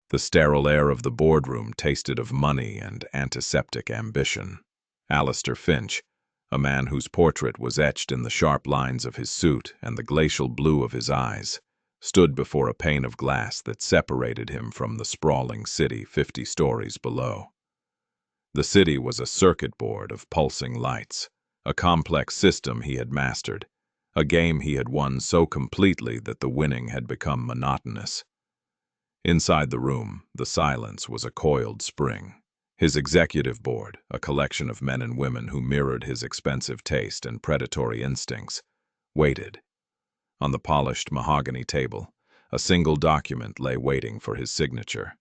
The sterile air of the boardroom tasted of money and antiseptic ambition. Alistair Finch, a man whose portrait was etched in the sharp lines of his suit and the glacial blue of his eyes, stood before a pane of glass that separated him from the sprawling city 50 stories below. The city was a circuit board of pulsing lights, a complex system he had mastered, a game he had won so completely that the winning had become monotonous. Inside the room, the silence was a coiled spring. His executive board, a collection of men and women who mirrored his expensive taste and predatory instincts, waited. On the polished mahogany table, a single document lay waiting for his signature,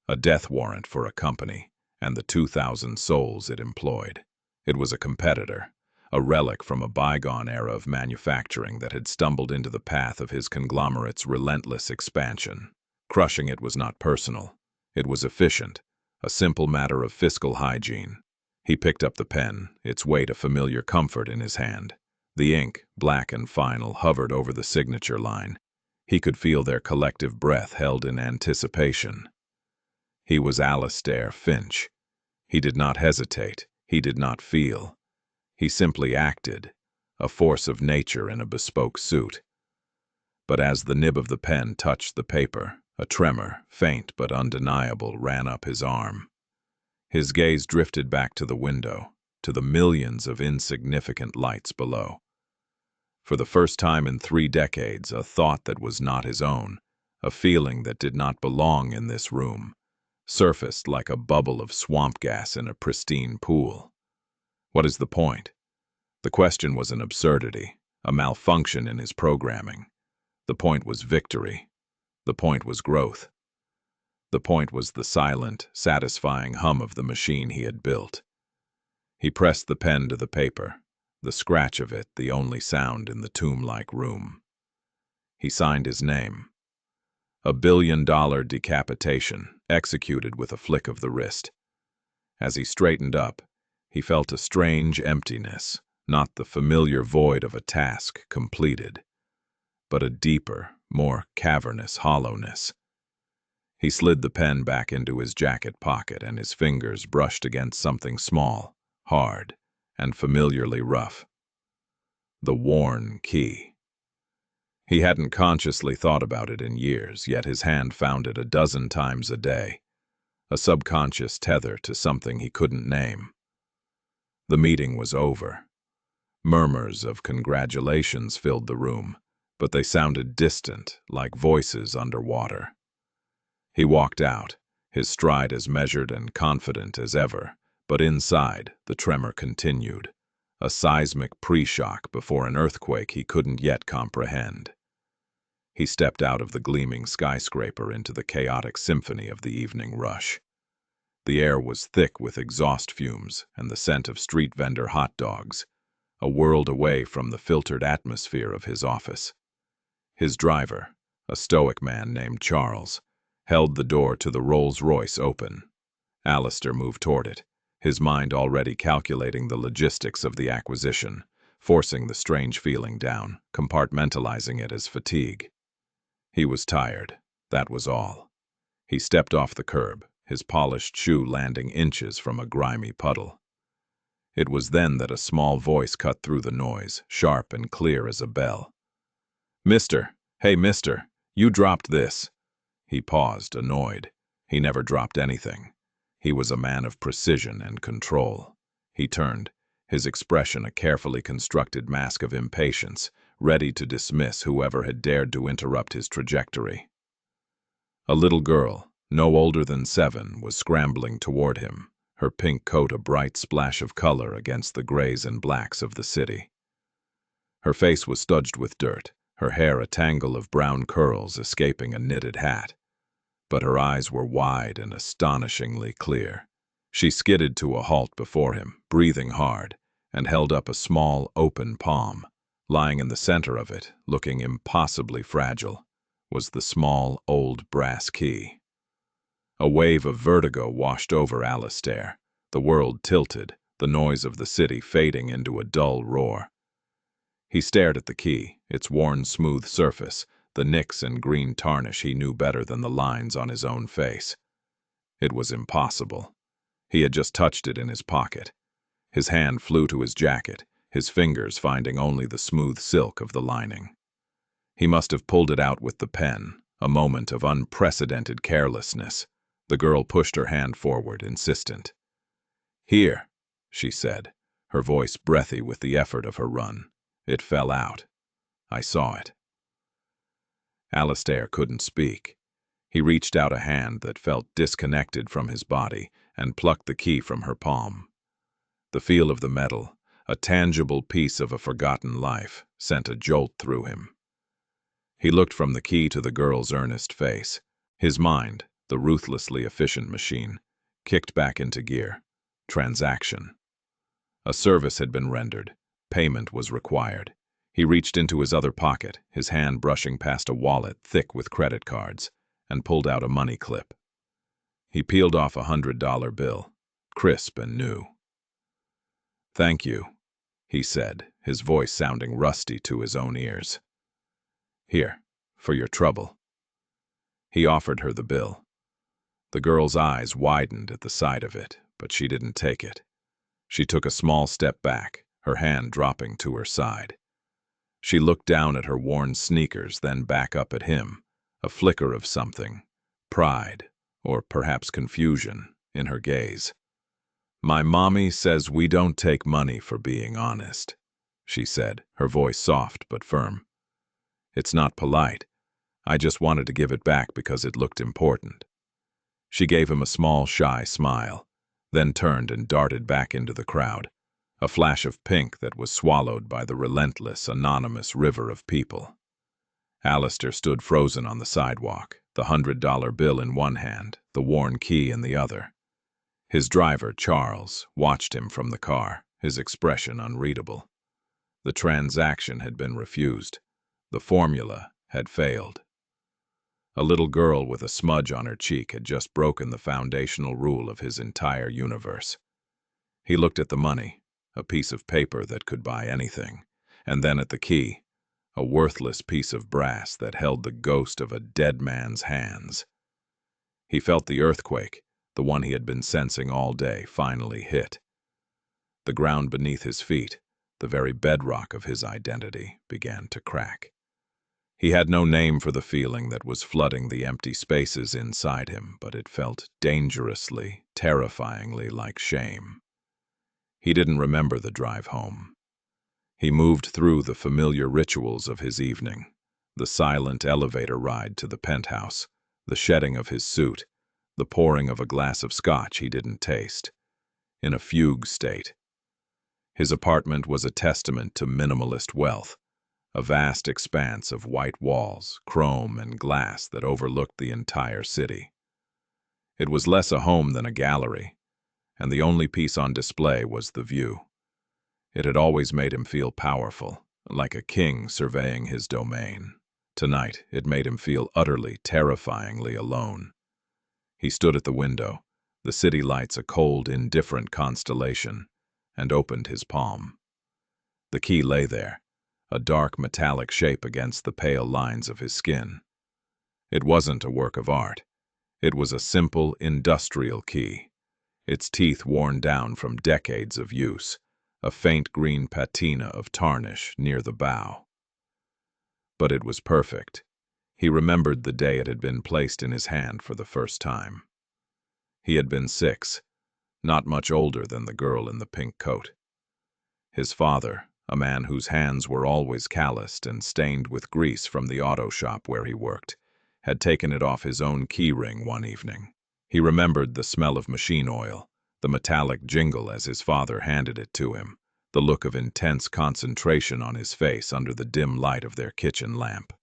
a death warrant for a company and the 2,000 souls it employed. It was a competitor, a relic from a bygone era of manufacturing that had stumbled into the path of his conglomerate's relentless expansion. Crushing it was not personal. It was efficient, a simple matter of fiscal hygiene. He picked up the pen, its weight a familiar comfort in his hand. The ink, black and final, hovered over the signature line. He could feel their collective breath held in anticipation. He was Alistair Finch. He did not hesitate. He did not feel. He simply acted, a force of nature in a bespoke suit. But as the nib of the pen touched the paper, a tremor, faint but undeniable, ran up his arm. His gaze drifted back to the window, to the millions of insignificant lights below. For the first time in 3 decades, a thought that was not his own, a feeling that did not belong in this room, surfaced like a bubble of swamp gas in a pristine pool. What is the point? The question was an absurdity, a malfunction in his programming. The point was victory. The point was growth. The point was the silent, satisfying hum of the machine he had built. He pressed the pen to the paper, the scratch of it the only sound in the tomb-like room. He signed his name. $1 billion decapitation, executed with a flick of the wrist. As he straightened up, he felt a strange emptiness, not the familiar void of a task completed, but a deeper, more cavernous hollowness. He slid the pen back into his jacket pocket, and his fingers brushed against something small, hard, and familiarly rough. The worn key. He hadn't consciously thought about it in years, yet his hand found it a dozen times a day, a subconscious tether to something he couldn't name. The meeting was over. Murmurs of congratulations filled the room, but they sounded distant, like voices underwater. He walked out, his stride as measured and confident as ever, but inside, the tremor continued, a seismic pre-shock before an earthquake he couldn't yet comprehend. He stepped out of the gleaming skyscraper into the chaotic symphony of the evening rush. The air was thick with exhaust fumes and the scent of street vendor hot dogs, a world away from the filtered atmosphere of his office. His driver, a stoic man named Charles, held the door to the Rolls-Royce open. Alistair moved toward it, his mind already calculating the logistics of the acquisition, forcing the strange feeling down, compartmentalizing it as fatigue. He was tired, that was all. He stepped off the curb, his polished shoe landing inches from a grimy puddle. It was then that a small voice cut through the noise, sharp and clear as a bell. "Mister, hey mister, you dropped this." He paused, annoyed. He never dropped anything. He was a man of precision and control. He turned, his expression a carefully constructed mask of impatience, ready to dismiss whoever had dared to interrupt his trajectory. A little girl, no older than 7, was scrambling toward him, her pink coat a bright splash of color against the grays and blacks of the city. Her face was smudged with dirt, her hair a tangle of brown curls escaping a knitted hat. But her eyes were wide and astonishingly clear. She skidded to a halt before him, breathing hard, and held up a small, open palm. Lying in the center of it, looking impossibly fragile, was the small, old brass key. A wave of vertigo washed over Alistair. The world tilted, the noise of the city fading into a dull roar. He stared at the key, its worn, smooth surface, the nicks and green tarnish he knew better than the lines on his own face. It was impossible. He had just touched it in his pocket. His hand flew to his jacket, his fingers finding only the smooth silk of the lining. He must have pulled it out with the pen, a moment of unprecedented carelessness. The girl pushed her hand forward, insistent. "Here," she said, her voice breathy with the effort of her run. "It fell out. I saw it." Alistair couldn't speak. He reached out a hand that felt disconnected from his body and plucked the key from her palm. The feel of the metal, a tangible piece of a forgotten life, sent a jolt through him. He looked from the key to the girl's earnest face. His mind, the ruthlessly efficient machine, kicked back into gear. Transaction. A service had been rendered. Payment was required. He reached into his other pocket, his hand brushing past a wallet thick with credit cards, and pulled out a money clip. He peeled off a $100 bill, crisp and new. "Thank you," he said, his voice sounding rusty to his own ears. "Here, for your trouble." He offered her the bill. The girl's eyes widened at the sight of it, but she didn't take it. She took a small step back, her hand dropping to her side. She looked down at her worn sneakers, then back up at him, a flicker of something, pride, or perhaps confusion, in her gaze. "My mommy says we don't take money for being honest," she said, her voice soft but firm. "It's not polite. I just wanted to give it back because it looked important." She gave him a small, shy smile, then turned and darted back into the crowd, a flash of pink that was swallowed by the relentless, anonymous river of people. Alistair stood frozen on the sidewalk, the $100 bill in one hand, the worn key in the other. His driver, Charles, watched him from the car, his expression unreadable. The transaction had been refused. The formula had failed. A little girl with a smudge on her cheek had just broken the foundational rule of his entire universe. He looked at the money, a piece of paper that could buy anything, and then at the key, a worthless piece of brass that held the ghost of a dead man's hands. He felt the earthquake, the one he had been sensing all day, finally hit. The ground beneath his feet, the very bedrock of his identity, began to crack. He had no name for the feeling that was flooding the empty spaces inside him, but it felt dangerously, terrifyingly like shame. He didn't remember the drive home. He moved through the familiar rituals of his evening, the silent elevator ride to the penthouse, the shedding of his suit, the pouring of a glass of scotch he didn't taste, in a fugue state. His apartment was a testament to minimalist wealth, a vast expanse of white walls, chrome and glass that overlooked the entire city. It was less a home than a gallery, and the only piece on display was the view. It had always made him feel powerful, like a king surveying his domain. Tonight, it made him feel utterly, terrifyingly alone. He stood at the window, the city lights a cold, indifferent constellation, and opened his palm. The key lay there, a dark metallic shape against the pale lines of his skin. It wasn't a work of art. It was a simple, industrial key, its teeth worn down from decades of use, a faint green patina of tarnish near the bow. But it was perfect. He remembered the day it had been placed in his hand for the first time. He had been 6, not much older than the girl in the pink coat. His father, a man whose hands were always calloused and stained with grease from the auto shop where he worked, had taken it off his own key ring one evening. He remembered the smell of machine oil, the metallic jingle as his father handed it to him, the look of intense concentration on his face under the dim light of their kitchen lamp.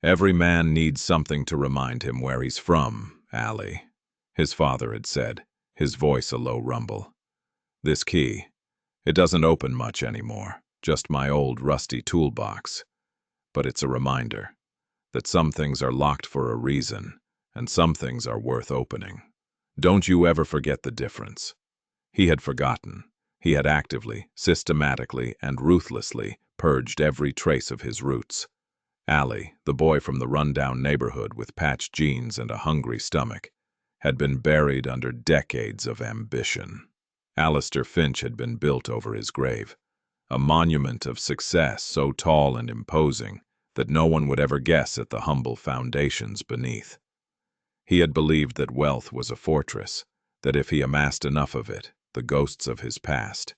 "Every man needs something to remind him where he's from, Allie," his father had said, his voice a low rumble. "This key, it doesn't open much anymore, just my old rusty toolbox. But it's a reminder that some things are locked for a reason, and some things are worth opening. Don't you ever forget the difference." He had forgotten. He had actively, systematically, and ruthlessly purged every trace of his roots. Allie, the boy from the rundown neighborhood with patched jeans and a hungry stomach, had been buried under decades of ambition. Alistair Finch had been built over his grave, a monument of success so tall and imposing that no one would ever guess at the humble foundations beneath. He had believed that wealth was a fortress, that if he amassed enough of it, the ghosts of his past,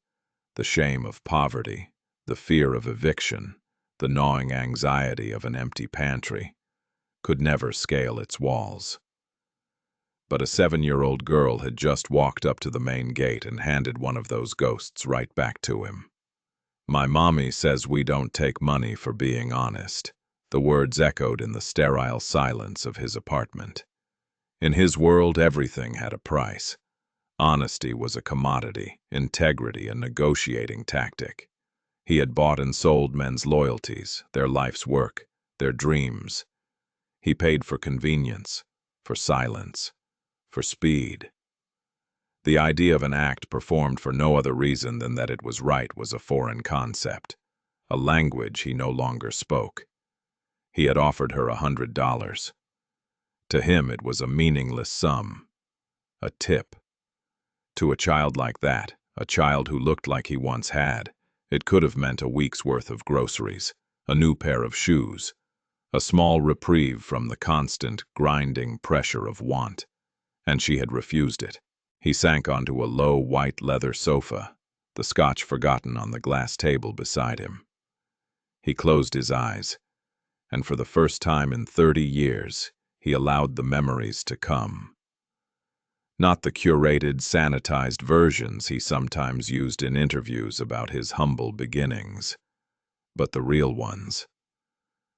the shame of poverty, the fear of eviction, the gnawing anxiety of an empty pantry, could never scale its walls. But a 7-year-old girl had just walked up to the main gate and handed one of those ghosts right back to him. "My mommy says we don't take money for being honest," the words echoed in the sterile silence of his apartment. In his world, everything had a price. Honesty was a commodity, integrity a negotiating tactic. He had bought and sold men's loyalties, their life's work, their dreams. He paid for convenience, for silence, for speed. The idea of an act performed for no other reason than that it was right was a foreign concept, a language he no longer spoke. He had offered her $100. To him it was a meaningless sum, a tip. To a child like that, a child who looked like he once had, it could have meant a week's worth of groceries, a new pair of shoes, a small reprieve from the constant, grinding pressure of want. And she had refused it. He sank onto a low, white leather sofa, the scotch forgotten on the glass table beside him. He closed his eyes, and for the first time in 30 years, he allowed the memories to come. Not the curated, sanitized versions he sometimes used in interviews about his humble beginnings, but the real ones.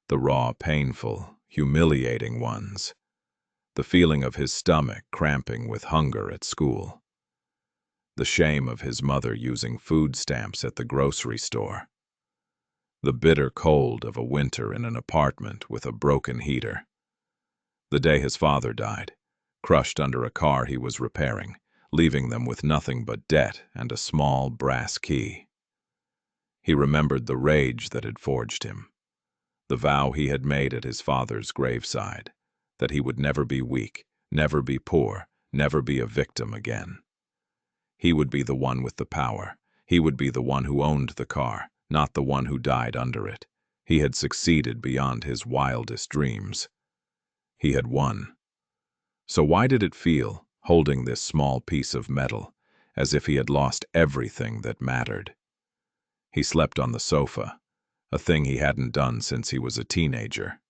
The raw, painful, humiliating ones. The feeling of his stomach cramping with hunger at school. The shame of his mother using food stamps at the grocery store. The bitter cold of a winter in an apartment with a broken heater. The day his father died, crushed under a car he was repairing, leaving them with nothing but debt and a small brass key. He remembered the rage that had forged him, the vow he had made at his father's graveside, that he would never be weak, never be poor, never be a victim again. He would be the one with the power. He would be the one who owned the car, not the one who died under it. He had succeeded beyond his wildest dreams. He had won. So why did it feel, holding this small piece of metal, as if he had lost everything that mattered? He slept on the sofa, a thing he hadn't done since he was a teenager.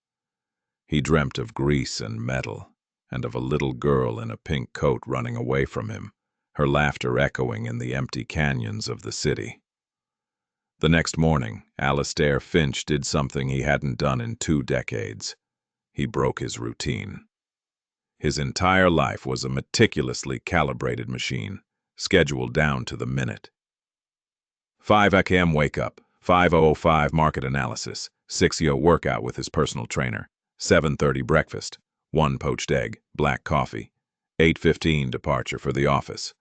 He dreamt of grease and metal, and of a little girl in a pink coat running away from him, her laughter echoing in the empty canyons of the city. The next morning, Alistair Finch did something he hadn't done in 2 decades. He broke his routine. His entire life was a meticulously calibrated machine, scheduled down to the minute. 5 a.m. wake up, 5:05 market analysis, 6:00 workout with his personal trainer, 7:30 breakfast, 1 poached egg, black coffee, 8:15 departure for the office.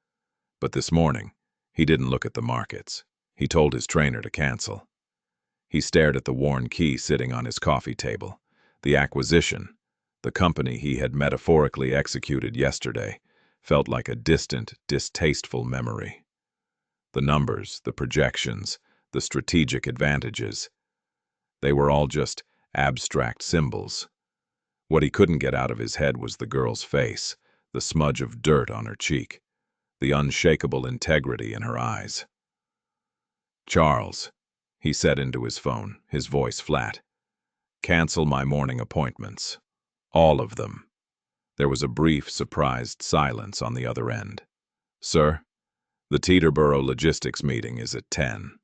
But this morning, he didn't look at the markets. He told his trainer to cancel. He stared at the worn key sitting on his coffee table. The acquisition, the company he had metaphorically executed yesterday, felt like a distant, distasteful memory. The numbers, the projections, the strategic advantages, they were all just abstract symbols. What he couldn't get out of his head was the girl's face, the smudge of dirt on her cheek, the unshakable integrity in her eyes. "Charles," he said into his phone, his voice flat, "cancel my morning appointments. All of them." There was a brief, surprised silence on the other end. "Sir, the Teterboro logistics meeting is at 10.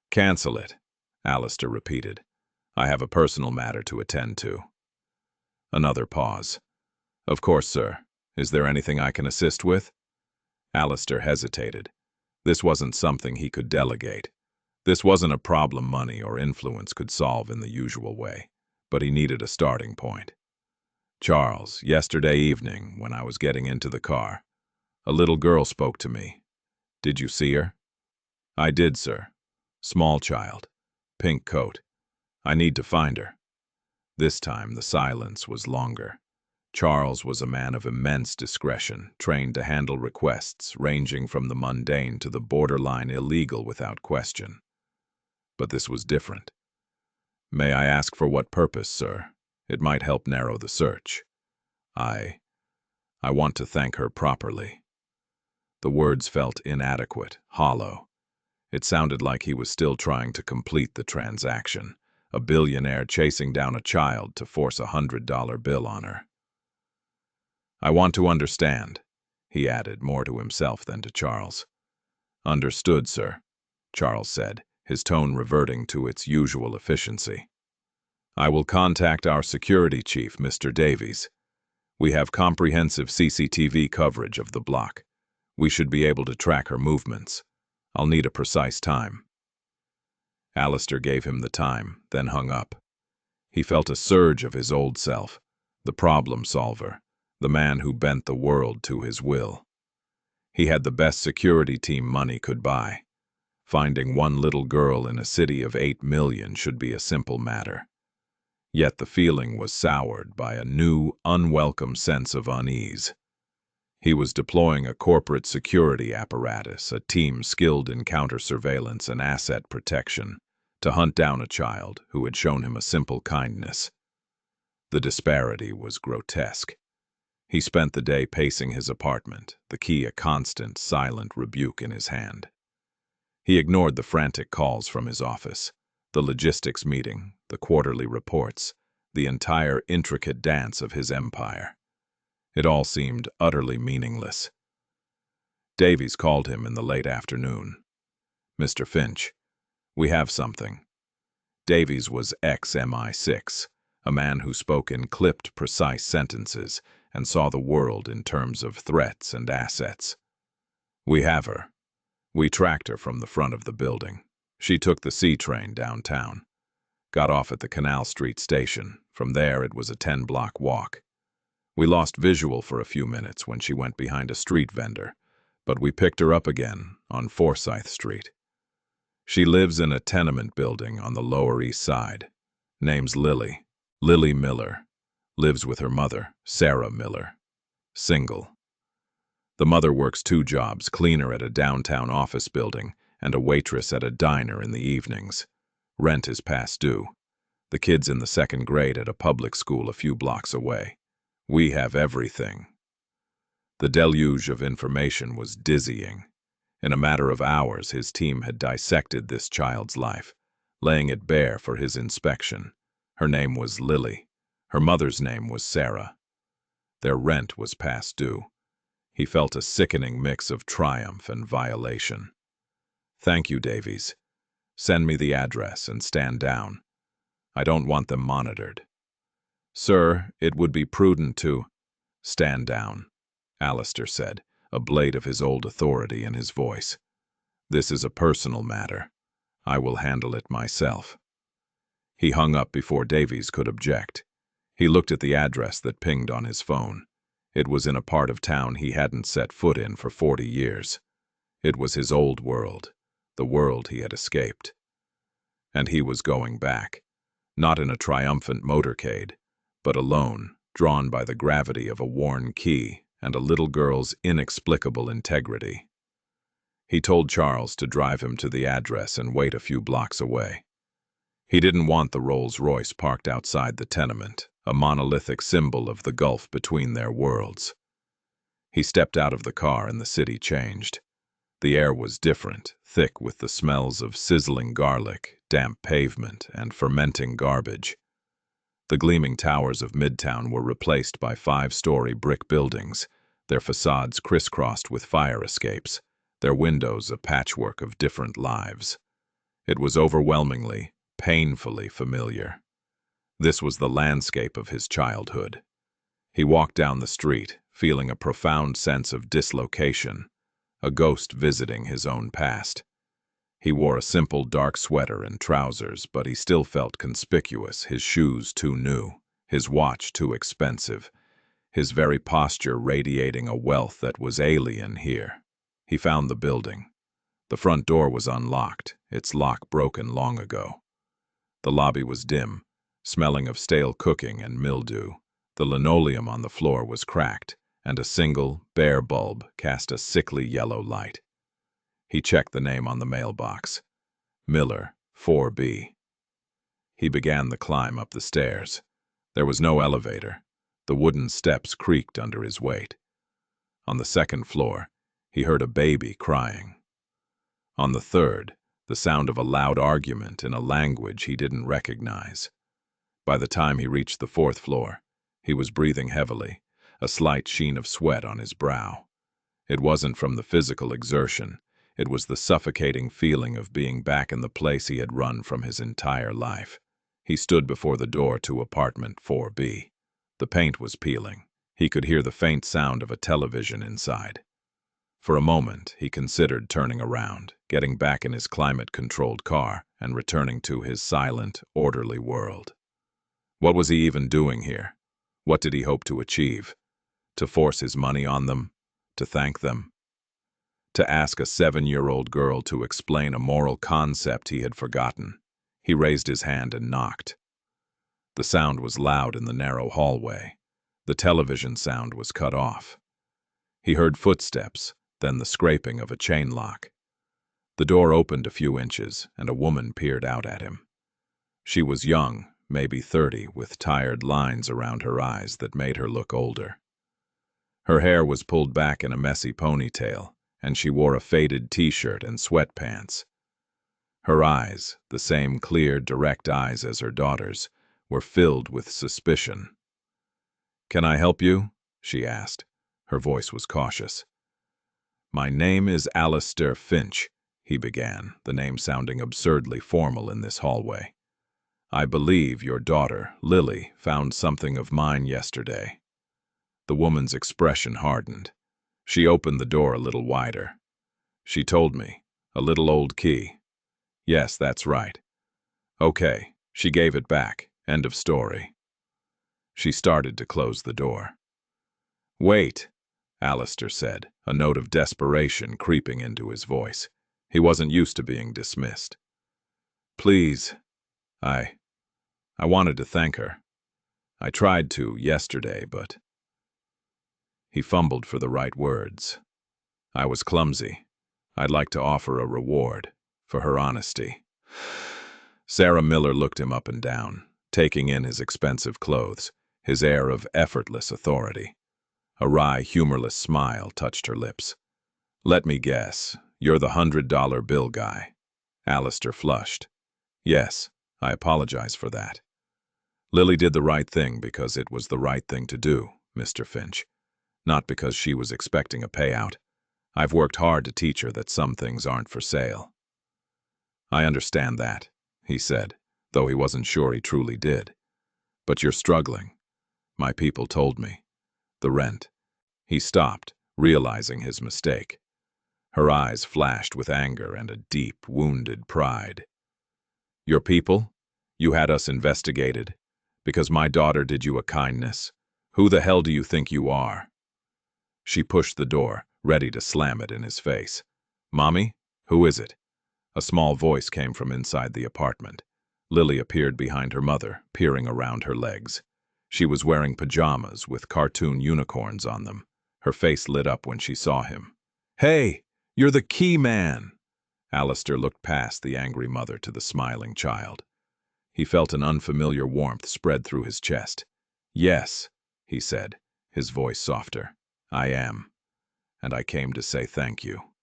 "Cancel it," Alistair repeated. "I have a personal matter to attend to." Another pause. "Of course, sir. Is there anything I can assist with?" Alistair hesitated. This wasn't something he could delegate. This wasn't a problem money or influence could solve in the usual way, but he needed a starting point. "Charles, yesterday evening, when I was getting into the car, a little girl spoke to me. Did you see her?" "I did, sir. Small child. Pink coat. I need to find her." This time the silence was longer. Charles was a man of immense discretion, trained to handle requests ranging from the mundane to the borderline illegal without question. But this was different. "May I ask for what purpose, sir? It might help narrow the search." I want to thank her properly." The words felt inadequate, hollow. It sounded like he was still trying to complete the transaction, a billionaire chasing down a child to force $100 bill on her. "I want to understand," he added, more to himself than to Charles. "Understood, sir," Charles said, his tone reverting to its usual efficiency. "I will contact our security chief, Mr. Davies. We have comprehensive CCTV coverage of the block. We should be able to track her movements. I'll need a precise time." Alistair gave him the time, then hung up. He felt a surge of his old self, the problem solver, the man who bent the world to his will. He had the best security team money could buy. Finding one little girl in a city of 8 million should be a simple matter. Yet the feeling was soured by a new, unwelcome sense of unease. He was deploying a corporate security apparatus, a team skilled in counter-surveillance and asset protection, to hunt down a child who had shown him a simple kindness. The disparity was grotesque. He spent the day pacing his apartment, the key a constant, silent rebuke in his hand. He ignored the frantic calls from his office, the logistics meeting, the quarterly reports, the entire intricate dance of his empire. It all seemed utterly meaningless. Davies called him in the late afternoon. "Mr. Finch, we have something." Davies was ex-MI6, a man who spoke in clipped, precise sentences and saw the world in terms of threats and assets. "We have her. We tracked her from the front of the building. She took the C train downtown. Got off at the Canal Street station. From there it was a 10-block walk. We lost visual for a few minutes when she went behind a street vendor, but we picked her up again on Forsyth Street. She lives in a tenement building on the Lower East Side. Name's Lily Miller. Lives with her mother, Sarah Miller. Single. The mother works 2 jobs, cleaner at a downtown office building and a waitress at a diner in the evenings. Rent is past due. The kid's in the 2nd grade at a public school a few blocks away. We have everything." The deluge of information was dizzying. In a matter of hours, his team had dissected this child's life, laying it bare for his inspection. Her name was Lily. Her mother's name was Sarah. Their rent was past due. He felt a sickening mix of triumph and violation. "Thank you, Davies. Send me the address and stand down. I don't want them monitored." "Sir, it would be prudent to—" "Stand down," Alistair said, a blade of his old authority in his voice. "This is a personal matter. I will handle it myself." He hung up before Davies could object. He looked at the address that pinged on his phone. It was in a part of town he hadn't set foot in for 40 years. It was his old world, the world he had escaped. And he was going back, not in a triumphant motorcade, but alone, drawn by the gravity of a worn key and a little girl's inexplicable integrity. He told Charles to drive him to the address and wait a few blocks away. He didn't want the Rolls-Royce parked outside the tenement, a monolithic symbol of the gulf between their worlds. He stepped out of the car and the city changed. The air was different, thick with the smells of sizzling garlic, damp pavement, and fermenting garbage. The gleaming towers of Midtown were replaced by 5-story brick buildings, their facades crisscrossed with fire escapes, their windows a patchwork of different lives. It was overwhelmingly, painfully familiar. This was the landscape of his childhood. He walked down the street, feeling a profound sense of dislocation, a ghost visiting his own past. He wore a simple dark sweater and trousers, but he still felt conspicuous, his shoes too new, his watch too expensive, his very posture radiating a wealth that was alien here. He found the building. The front door was unlocked, its lock broken long ago. The lobby was dim, smelling of stale cooking and mildew. The linoleum on the floor was cracked, and a single, bare bulb cast a sickly yellow light. He checked the name on the mailbox. Miller, 4B. He began the climb up the stairs. There was no elevator. The wooden steps creaked under his weight. On the second floor, he heard a baby crying. On the third, the sound of a loud argument in a language he didn't recognize. By the time he reached the fourth floor, he was breathing heavily, a slight sheen of sweat on his brow. It wasn't from the physical exertion. It was the suffocating feeling of being back in the place he had run from his entire life. He stood before the door to apartment 4B. The paint was peeling. He could hear the faint sound of a television inside. For a moment, he considered turning around, getting back in his climate-controlled car, and returning to his silent, orderly world. What was he even doing here? What did he hope to achieve? To force his money on them? To thank them? To ask a 7-year-old girl to explain a moral concept he had forgotten? He raised his hand and knocked. The sound was loud in the narrow hallway. The television sound was cut off. He heard footsteps, then the scraping of a chain lock. The door opened a few inches, and a woman peered out at him. She was young, maybe 30, with tired lines around her eyes that made her look older. Her hair was pulled back in a messy ponytail, and she wore a faded t-shirt and sweatpants. Her eyes, the same clear, direct eyes as her daughter's, were filled with suspicion. "Can I help you?" she asked. Her voice was cautious. "My name is Alistair Finch," he began, the name sounding absurdly formal in this hallway. "I believe your daughter, Lily, found something of mine yesterday." The woman's expression hardened. She opened the door a little wider. "She told me. A little old key." "Yes, that's right." "Okay, she gave it back. End of story." She started to close the door. "Wait," Alistair said, a note of desperation creeping into his voice. He wasn't used to being dismissed. "Please, I wanted to thank her. I tried to yesterday, but..." He fumbled for the right words. "I was clumsy. I'd like to offer a reward for her honesty." Sarah Miller looked him up and down, taking in his expensive clothes, his air of effortless authority. A wry, humorless smile touched her lips. "Let me guess, you're the $100 bill guy." Alistair flushed. "Yes, I apologize for that. Lily did the right thing because it was the right thing to do, Mr. Finch, not because she was expecting a payout. I've worked hard to teach her that some things aren't for sale." "I understand that," he said, though he wasn't sure he truly did. "But you're struggling. My people told me. The rent." He stopped, realizing his mistake. Her eyes flashed with anger and a deep, wounded pride. "Your people? You had us investigated? Because my daughter did you a kindness? Who the hell do you think you are?" She pushed the door, ready to slam it in his face. "Mommy? Who is it?" A small voice came from inside the apartment. Lily appeared behind her mother, peering around her legs. She was wearing pajamas with cartoon unicorns on them. Her face lit up when she saw him. "Hey, you're the key man!" Alistair looked past the angry mother to the smiling child. He felt an unfamiliar warmth spread through his chest. "Yes," he said, his voice softer. "I am. And I came to say thank you."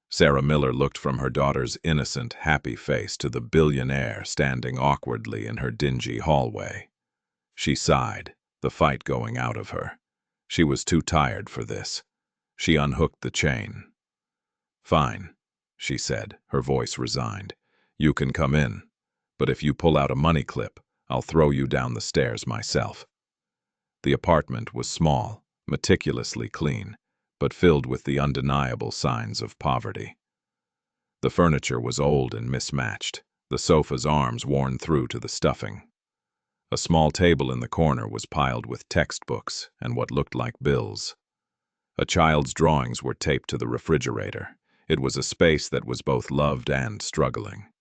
Sarah Miller looked from her daughter's innocent, happy face to the billionaire standing awkwardly in her dingy hallway. She sighed, the fight going out of her. She was too tired for this. She unhooked the chain. "Fine," she said, her voice resigned. "You can come in. But if you pull out a money clip, I'll throw you down the stairs myself." The apartment was small, meticulously clean, but filled with the undeniable signs of poverty. The furniture was old and mismatched, the sofa's arms worn through to the stuffing. A small table in the corner was piled with textbooks and what looked like bills. A child's drawings were taped to the refrigerator. It was a space that was both loved and struggling.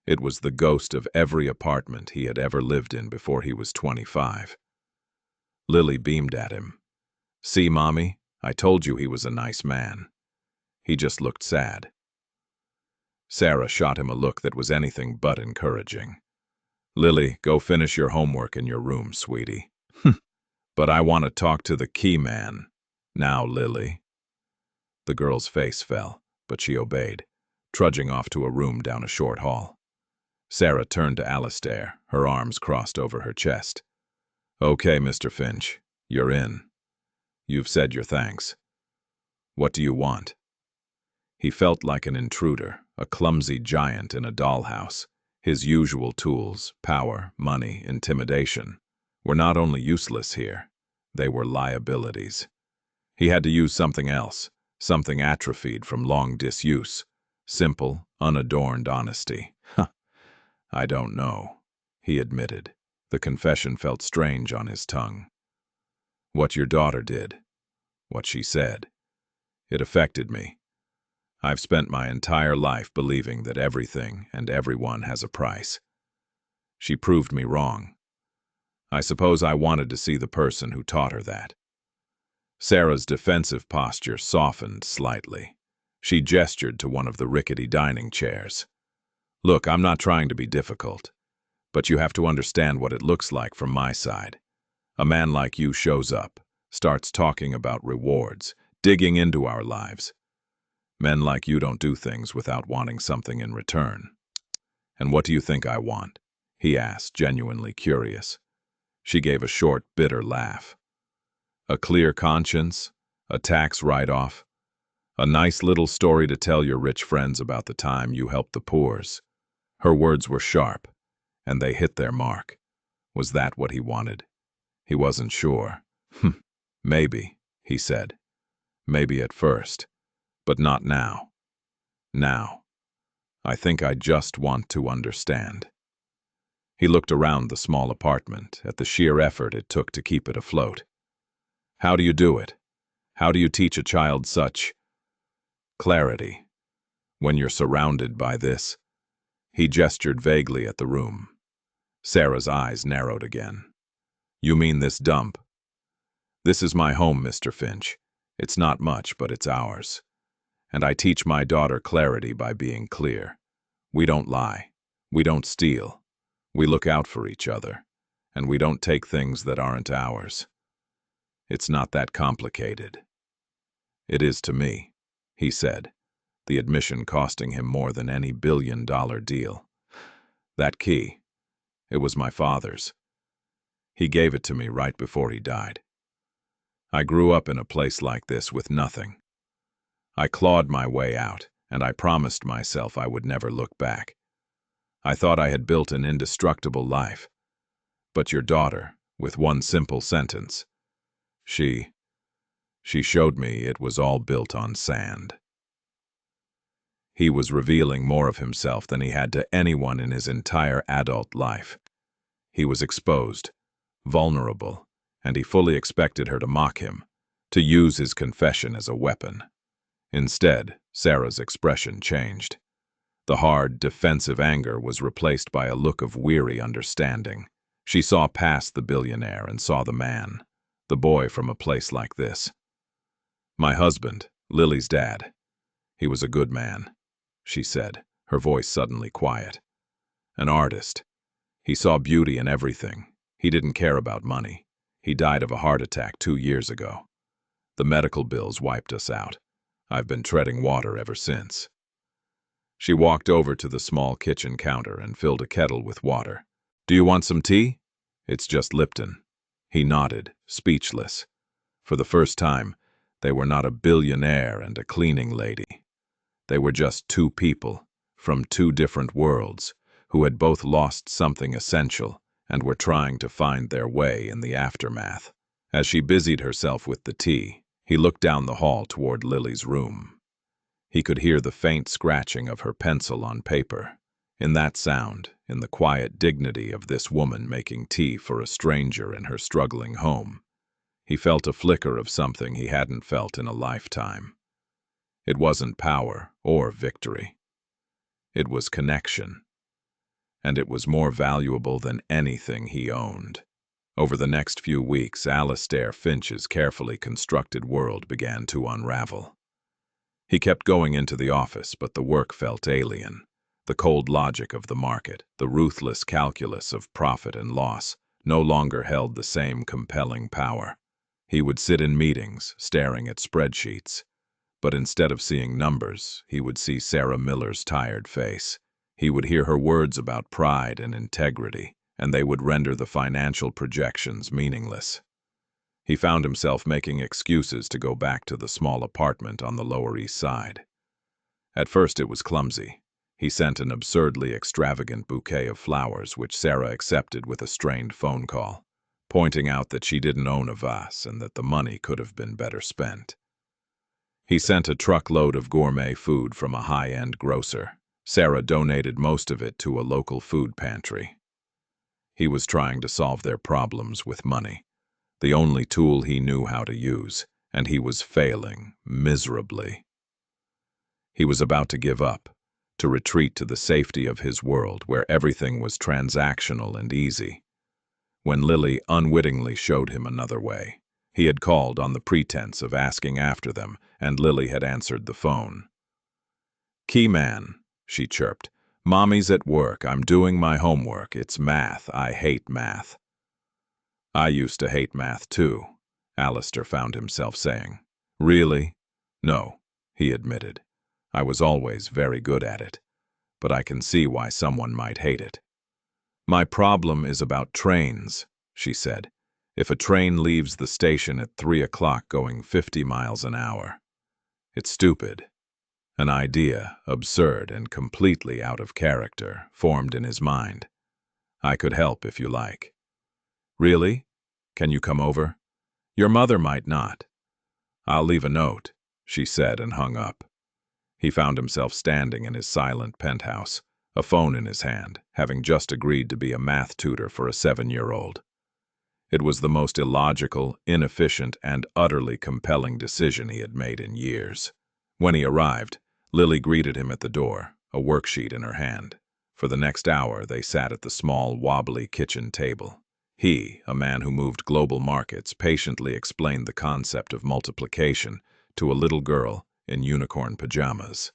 It was the ghost of every apartment he had ever lived in before he was 25. Lily beamed at him. "See, Mommy, I told you he was a nice man. He just looked sad." Sarah shot him a look that was anything but encouraging. "Lily, go finish your homework in your room, sweetie." "But I want to talk to the key man. Now, Lily." The girl's face fell, but she obeyed, trudging off to a room down a short hall. Sarah turned to Alistair, her arms crossed over her chest. "Okay, Mr. Finch, you're in. You've said your thanks. What do you want?" He felt like an intruder, a clumsy giant in a dollhouse. His usual tools, power, money, intimidation, were not only useless here, they were liabilities. He had to use something else, something atrophied from long disuse. Simple, unadorned honesty. "I don't know," he admitted. The confession felt strange on his tongue. "What your daughter did, what she said, it affected me. I've spent my entire life believing that everything and everyone has a price. She proved me wrong. I suppose I wanted to see the person who taught her that." Sarah's defensive posture softened slightly. She gestured to one of the rickety dining chairs. "Look, I'm not trying to be difficult, but you have to understand what it looks like from my side. A man like you shows up, starts talking about rewards, digging into our lives. Men like you don't do things without wanting something in return." "And what do you think I want?" he asked, genuinely curious. She gave a short, bitter laugh. "A clear conscience, a tax write-off, a nice little story to tell your rich friends about the time you helped the poors." Her words were sharp, and they hit their mark. Was that what he wanted? He wasn't sure. "Maybe," he said. "Maybe at first, but not now. Now. I think I just want to understand." He looked around the small apartment, at the sheer effort it took to keep it afloat. "How do you do it? How do you teach a child such clarity when you're surrounded by this?" He gestured vaguely at the room. Sarah's eyes narrowed again. "You mean this dump?" "This is my home, Mr. Finch. It's not much, but it's ours. And I teach my daughter clarity by being clear. We don't lie. We don't steal. We look out for each other. And we don't take things that aren't ours. It's not that complicated." "It is to me," he said, the admission costing him more than any billion-dollar deal. "That key, it was my father's. He gave it to me right before he died. I grew up in a place like this with nothing. I clawed my way out, and I promised myself I would never look back. I thought I had built an indestructible life. But your daughter, with one simple sentence, she showed me it was all built on sand." He was revealing more of himself than he had to anyone in his entire adult life. He was exposed, vulnerable, and he fully expected her to mock him, to use his confession as a weapon. Instead, Sarah's expression changed. The hard, defensive anger was replaced by a look of weary understanding. She saw past the billionaire and saw the man, the boy from a place like this. "My husband, Lily's dad. He was a good man," she said, her voice suddenly quiet. "An artist. He saw beauty in everything. He didn't care about money. He died of a heart attack 2 years ago. The medical bills wiped us out. I've been treading water ever since." She walked over to the small kitchen counter and filled a kettle with water. "Do you want some tea?" "It's just Lipton." He nodded, speechless. For the first time, they were not a billionaire and a cleaning lady. They were just two people, from two different worlds, who had both lost something essential and were trying to find their way in the aftermath. As she busied herself with the tea, he looked down the hall toward Lily's room. He could hear the faint scratching of her pencil on paper. In that sound, in the quiet dignity of this woman making tea for a stranger in her struggling home, he felt a flicker of something he hadn't felt in a lifetime. It wasn't power or victory. It was connection. and it was more valuable than anything he owned. Over the next few weeks, Alistair Finch's carefully constructed world began to unravel. He kept going into the office, but the work felt alien. The cold logic of the market, the ruthless calculus of profit and loss, no longer held the same compelling power. He would sit in meetings, staring at spreadsheets, but instead of seeing numbers, he would see Sarah Miller's tired face. He would hear her words about pride and integrity, and they would render the financial projections meaningless. He found himself making excuses to go back to the small apartment on the Lower East Side. At first it was clumsy. He sent an absurdly extravagant bouquet of flowers, which Sarah accepted with a strained phone call, pointing out that she didn't own a vase and that the money could have been better spent. He sent a truckload of gourmet food from a high-end grocer. Sarah donated most of it to a local food pantry. He was trying to solve their problems with money, the only tool he knew how to use, and he was failing miserably. He was about to give up, to retreat to the safety of his world where everything was transactional and easy, when Lily unwittingly showed him another way. He had called on the pretense of asking after them, and Lily had answered the phone. "Key man," she chirped. "Mommy's at work. I'm doing my homework. It's math. I hate math." "I used to hate math too," Alistair found himself saying. "Really?" "No," he admitted. "I was always very good at it, but I can see why someone might hate it." "My problem is about trains," she said. "If a train leaves the station at 3 o'clock going 50 miles an hour, it's stupid." An idea, absurd and completely out of character, formed in his mind. "I could help if you like." "Really? Can you come over?" "Your mother might not." "I'll leave a note," she said and hung up. He found himself standing in his silent penthouse, a phone in his hand, having just agreed to be a math tutor for a 7-year-old. It was the most illogical, inefficient, and utterly compelling decision he had made in years. When he arrived, Lily greeted him at the door, a worksheet in her hand. For the next hour, they sat at the small, wobbly kitchen table. He, a man who moved global markets, patiently explained the concept of multiplication to a little girl in unicorn pajamas.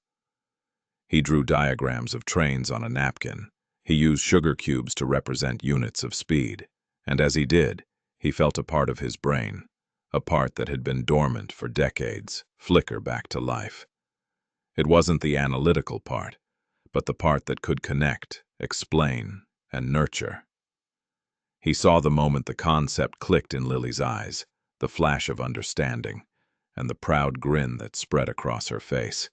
He drew diagrams of trains on a napkin. He used sugar cubes to represent units of speed. And as he did, he felt a part of his brain, a part that had been dormant for decades, flicker back to life. It wasn't the analytical part, but the part that could connect, explain, and nurture. He saw the moment the concept clicked in Lily's eyes, the flash of understanding, and the proud grin that spread across her face.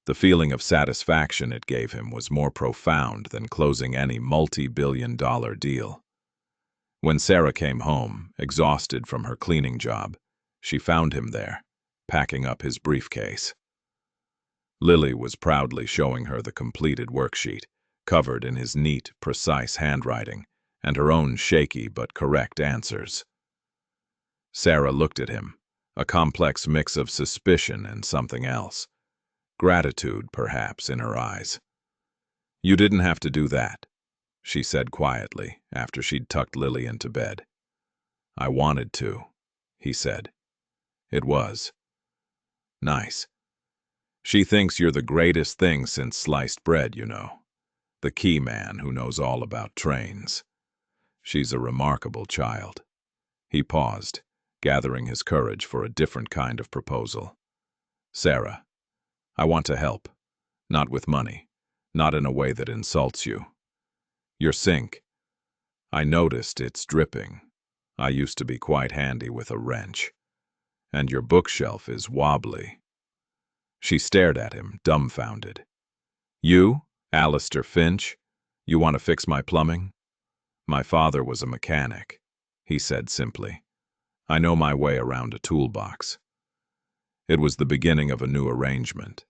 The feeling of satisfaction it gave him was more profound than closing any multi-billion-dollar deal. When Sarah came home, exhausted from her cleaning job, she found him there, packing up his briefcase. Lily was proudly showing her the completed worksheet, covered in his neat, precise handwriting, and her own shaky but correct answers. Sarah looked at him, a complex mix of suspicion and something else. Gratitude, perhaps, in her eyes. "You didn't have to do that," she said quietly, after she'd tucked Lily into bed. "I wanted to," he said. "It was nice. She thinks you're the greatest thing since sliced bread, you know. The key man who knows all about trains. She's a remarkable child." He paused, gathering his courage for a different kind of proposal. "Sarah, I want to help. Not with money. Not in a way that insults you. Your sink. I noticed it's dripping. I used to be quite handy with a wrench. And your bookshelf is wobbly." She stared at him, dumbfounded. "You, Alistair Finch? You want to fix my plumbing?" "My father was a mechanic," he said simply. "I know my way around a toolbox." It was the beginning of a new arrangement.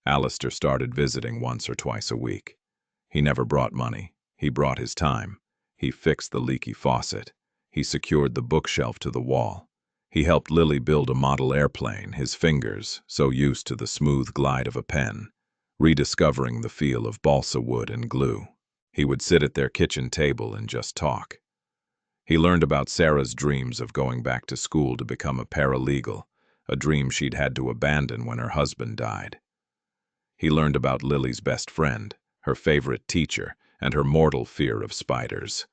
Alistair started visiting once or twice a week. He never brought money. He brought his time. He fixed the leaky faucet. He secured the bookshelf to the wall. He helped Lily build a model airplane, his fingers, so used to the smooth glide of a pen, rediscovering the feel of balsa wood and glue. He would sit at their kitchen table and just talk. He learned about Sarah's dreams of going back to school to become a paralegal, a dream she'd had to abandon when her husband died. He learned about Lily's best friend, her favorite teacher, and her mortal fear of spiders.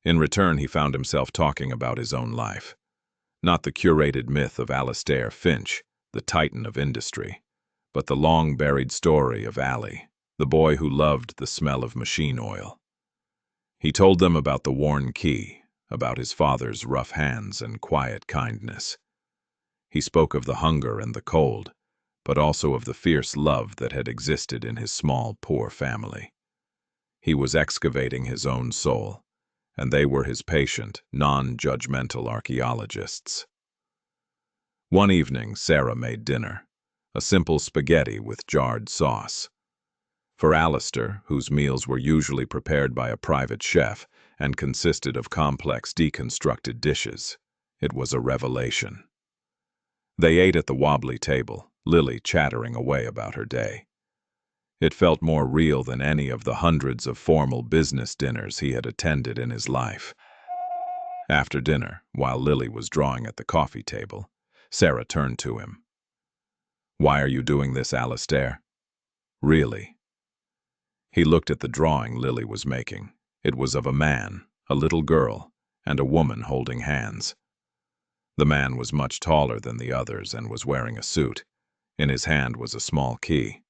In return, he found himself talking about his own life. Not the curated myth of Alastair Finch, the titan of industry, but the long-buried story of Allie, the boy who loved the smell of machine oil. He told them about the worn key, about his father's rough hands and quiet kindness. He spoke of the hunger and the cold, but also of the fierce love that had existed in his small, poor family. He was excavating his own soul, and they were his patient, non-judgmental archaeologists. One evening, Sarah made dinner, a simple spaghetti with jarred sauce. For Alistair, whose meals were usually prepared by a private chef and consisted of complex deconstructed dishes, it was a revelation. They ate at the wobbly table, Lily chattering away about her day. It felt more real than any of the hundreds of formal business dinners he had attended in his life. After dinner, while Lily was drawing at the coffee table, Sarah turned to him. "Why are you doing this, Alastair?" "Really?" He looked at the drawing Lily was making. It was of a man, a little girl, and a woman holding hands. The man was much taller than the others and was wearing a suit. In his hand was a small key.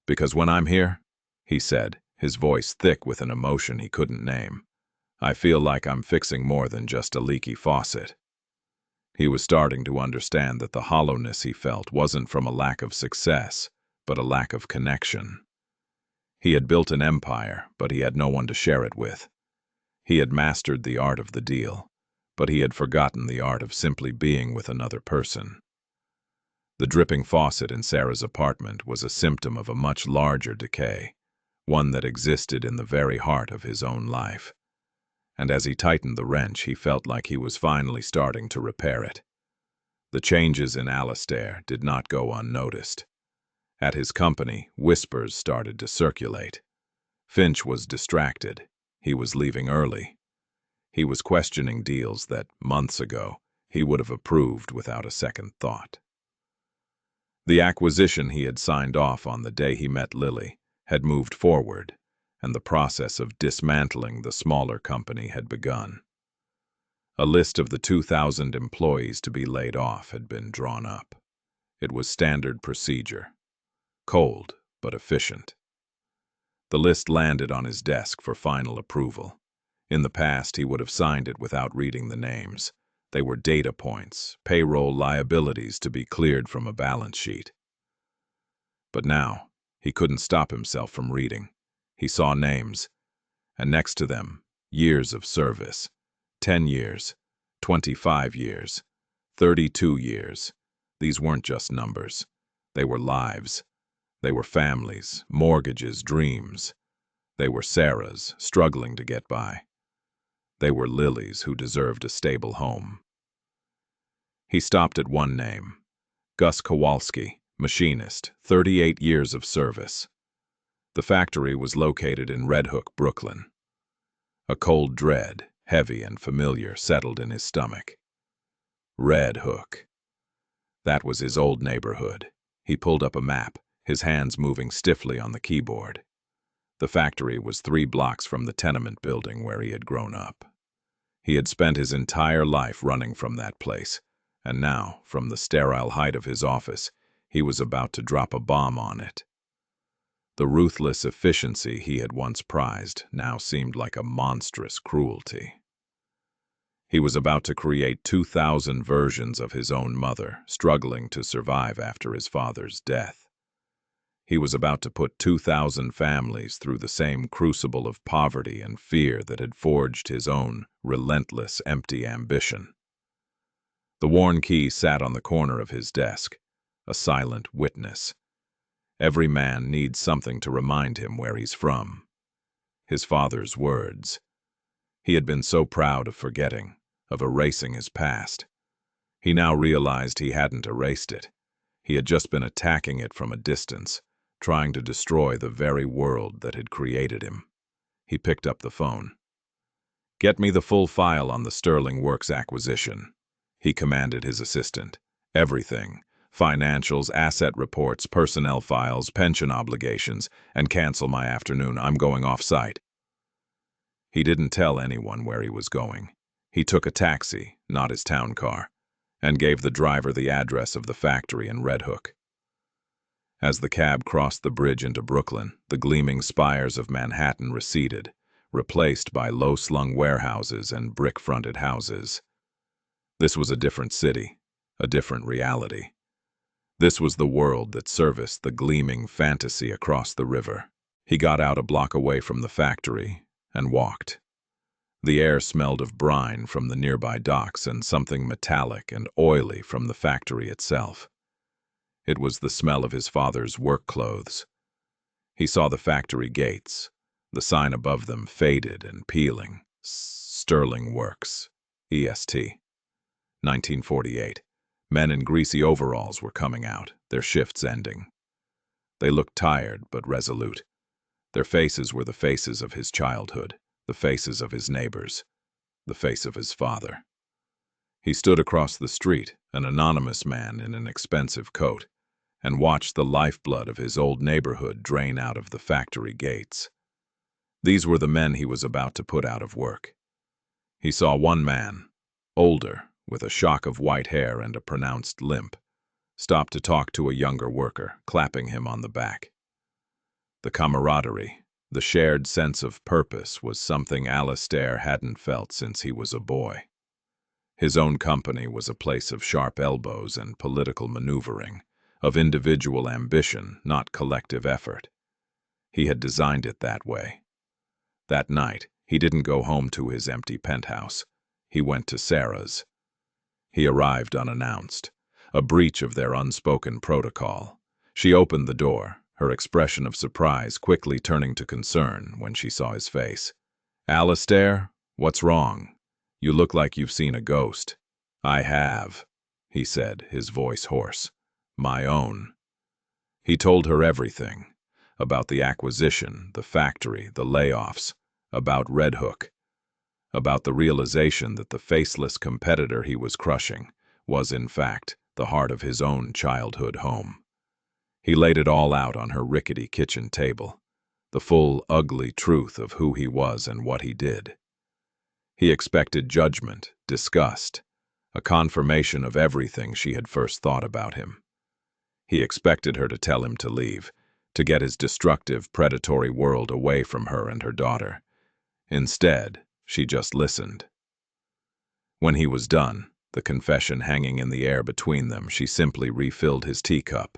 "Because when I'm here," he said, his voice thick with an emotion he couldn't name, "I feel like I'm fixing more than just a leaky faucet." He was starting to understand that the hollowness he felt wasn't from a lack of success, but a lack of connection. He had built an empire, but he had no one to share it with. He had mastered the art of the deal, but he had forgotten the art of simply being with another person. The dripping faucet in Sarah's apartment was a symptom of a much larger decay, one that existed in the very heart of his own life. And as he tightened the wrench, he felt like he was finally starting to repair it. The changes in Alastair did not go unnoticed. At his company, whispers started to circulate. Finch was distracted. He was leaving early. He was questioning deals that, months ago, he would have approved without a second thought. The acquisition he had signed off on the day he met Lily had moved forward, and the process of dismantling the smaller company had begun. A list of the 2,000 employees to be laid off had been drawn up. It was standard procedure. Cold, but efficient. The list landed on his desk for final approval. In the past, he would have signed it without reading the names. They were data points, payroll liabilities to be cleared from a balance sheet. But now, he couldn't stop himself from reading. He saw names, and next to them, years of service. 10 years, 25 years, 32 years. These weren't just numbers. They were lives. They were families, mortgages, dreams. They were Sarah's, struggling to get by. They were Lily's, who deserved a stable home. He stopped at one name. Gus Kowalski, machinist, 38 years of service. The factory was located in Red Hook, Brooklyn. A cold dread, heavy and familiar, settled in his stomach. Red Hook. That was his old neighborhood. He pulled up a map, his hands moving stiffly on the keyboard. The factory was 3 blocks from the tenement building where he had grown up. He had spent his entire life running from that place, and now, from the sterile height of his office, he was about to drop a bomb on it. The ruthless efficiency he had once prized now seemed like a monstrous cruelty. He was about to create 2,000 versions of his own mother, struggling to survive after his father's death. He was about to put 2,000 families through the same crucible of poverty and fear that had forged his own relentless, empty ambition. The worn key sat on the corner of his desk, a silent witness. Every man needs something to remind him where he's from. His father's words. He had been so proud of forgetting, of erasing his past. He now realized he hadn't erased it. He had just been attacking it from a distance, trying to destroy the very world that had created him. He picked up the phone. "Get me the full file on the Sterling Works acquisition," he commanded his assistant. "Everything. Financials, asset reports, personnel files, pension obligations, and cancel my afternoon. I'm going off-site." He didn't tell anyone where he was going. He took a taxi, not his town car, and gave the driver the address of the factory in Red Hook. As the cab crossed the bridge into Brooklyn, the gleaming spires of Manhattan receded, replaced by low-slung warehouses and brick-fronted houses. This was a different city, a different reality. This was the world that serviced the gleaming fantasy across the river. He got out a block away from the factory and walked. The air smelled of brine from the nearby docks and something metallic and oily from the factory itself. It was the smell of his father's work clothes. He saw the factory gates, the sign above them faded and peeling. Sterling Works, EST. 1948. Men in greasy overalls were coming out, their shifts ending. They looked tired but resolute. Their faces were the faces of his childhood, the faces of his neighbors, the face of his father. He stood across the street, an anonymous man in an expensive coat, and watched the lifeblood of his old neighborhood drain out of the factory gates. These were the men he was about to put out of work. He saw one man, older, with a shock of white hair and a pronounced limp, stop to talk to a younger worker, clapping him on the back. The camaraderie, the shared sense of purpose was something Alastair hadn't felt since he was a boy. His own company was a place of sharp elbows and political maneuvering, of individual ambition, not collective effort. He had designed it that way. That night, he didn't go home to his empty penthouse. He went to Sarah's. He arrived unannounced, a breach of their unspoken protocol. She opened the door, her expression of surprise quickly turning to concern when she saw his face. "Alastair, what's wrong? You look like you've seen a ghost." "I have," he said, his voice hoarse. "My own." He told her everything, about the acquisition, the factory, the layoffs, about Red Hook, about the realization that the faceless competitor he was crushing was, in fact, the heart of his own childhood home. He laid it all out on her rickety kitchen table, the full, ugly truth of who he was and what he did. He expected judgment, disgust, a confirmation of everything she had first thought about him. He expected her to tell him to leave, to get his destructive, predatory world away from her and her daughter. Instead, she just listened. When he was done, the confession hanging in the air between them, she simply refilled his teacup.